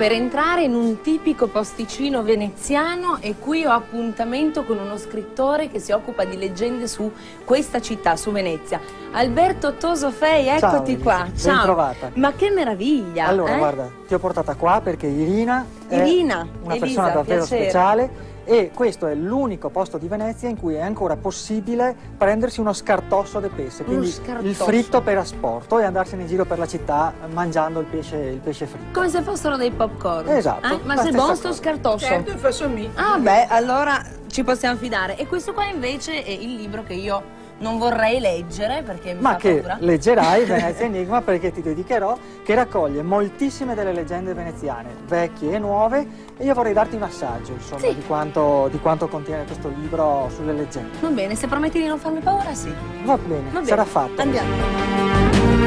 per entrare in un tipico posticino veneziano e qui ho appuntamento con uno scrittore che si occupa di leggende su questa città, su Venezia. Alberto Tosofei, eccoti qua. Ciao. Ben trovata. Ma che meraviglia! Allora, guarda, ti ho portata qua perché Irina è una Elisa, persona davvero piacere. speciale e questo è l'unico posto di Venezia in cui è ancora possibile prendersi uno scartosso de pesce, quindi il fritto per asporto, e andarsene in giro per la città mangiando il pesce fritto. Come se fossero dei popcorn. Esatto. Ma la se stessa buono sto cosa. scartosso. Certo, fa sommi. Ah beh, allora ci possiamo fidare. E questo qua invece è il libro che io non vorrei leggere perché mi Ma fa che paura. leggerai Venezia Enigma, perché ti dedicherò, che raccoglie moltissime delle leggende veneziane, vecchie e nuove, e io vorrei darti un assaggio, insomma, Sì. di quanto contiene questo libro sulle leggende. Va bene, se prometti di non farmi paura, sì. Va bene, Va bene. sarà fatto. Andiamo.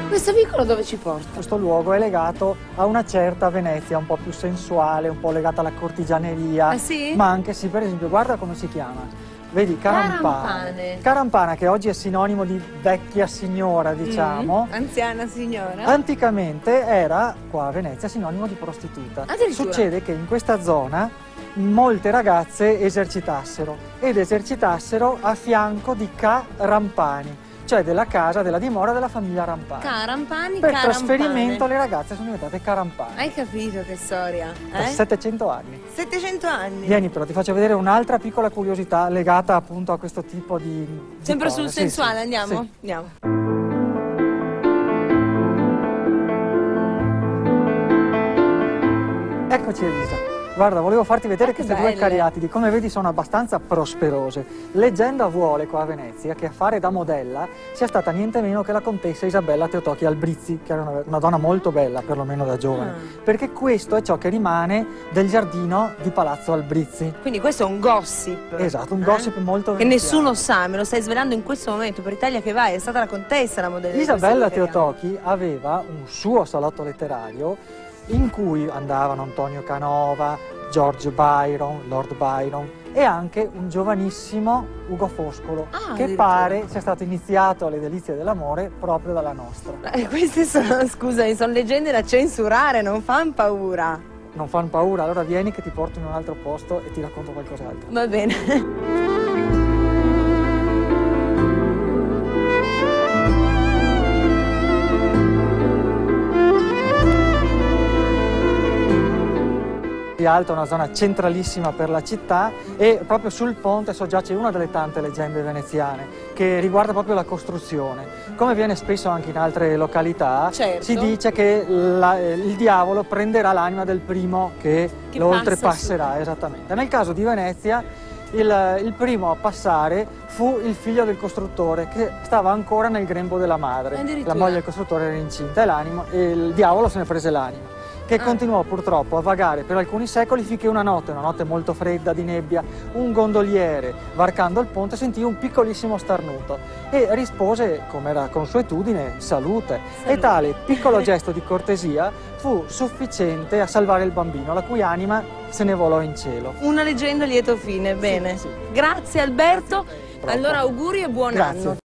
Questo vicolo dove ci porta? Questo luogo è legato a una certa Venezia, un po' più sensuale, un po' legata alla cortigianeria. Ah, sì? Ma anche, sì, per esempio, guarda come si chiama. Vedi, Carampane. Carampane. Carampana, che oggi è sinonimo di vecchia signora, diciamo. Anziana signora. Anticamente era, qua a Venezia, sinonimo di prostituta. Addirittura? Succede che in questa zona molte ragazze esercitassero a fianco di Carampani, cioè della casa, della dimora della famiglia Rampani. Carampani, Per Carampane. trasferimento le ragazze sono diventate Carampani. Hai capito che storia? Per 700 anni. 700 anni. Vieni però, ti faccio vedere un'altra piccola curiosità legata appunto a questo tipo di Sempre cose. sul Sì, sensuale, sì, andiamo? sì. Andiamo. Eccoci Elisa. Guarda, volevo farti vedere queste due belle. cariatidi, come vedi sono abbastanza prosperose. Leggenda vuole qua a Venezia che a fare da modella sia stata niente meno che la contessa Isabella Teotocchi Albrizzi, che era una donna molto bella, perlomeno da giovane, perché questo è ciò che rimane del giardino di Palazzo Albrizzi. Quindi questo è un gossip. Esatto, un gossip molto Che veneziano. nessuno sa, me lo stai svelando in questo momento per Italia che vai, è stata la contessa la modella di questa Isabella libreria. Teotocchi aveva un suo salotto letterario in cui andavano Antonio Canova, George Byron, Lord Byron e anche un giovanissimo Ugo Foscolo, che addirittura. pare sia stato iniziato alle delizie dell'amore proprio dalla nostra. Queste sono, scusami, sono leggende da censurare, non fanno paura. Non fanno paura, allora vieni che ti porto in un altro posto e ti racconto qualcos'altro. Va bene. Di Alto è una zona centralissima per la città e proprio sul ponte soggiace una delle tante leggende veneziane che riguarda proprio la costruzione. Come viene spesso anche in altre località, Certo. si dice che il diavolo prenderà l'anima del primo che lo passa oltrepasserà, esattamente. Nel caso di Venezia il primo a passare fu il figlio del costruttore, che stava ancora nel grembo della madre. Addirittura. La moglie del costruttore era incinta e il diavolo se ne prese l'anima, che continuò purtroppo a vagare per alcuni secoli finché una notte molto fredda di nebbia, un gondoliere varcando il ponte sentì un piccolissimo starnuto e rispose, come era consuetudine, salute. E tale piccolo gesto di cortesia fu sufficiente a salvare il bambino, la cui anima se ne volò in cielo. Una leggenda a lieto fine, bene. Sì. Grazie Alberto. Troppo. Allora auguri e buon Grazie. anno.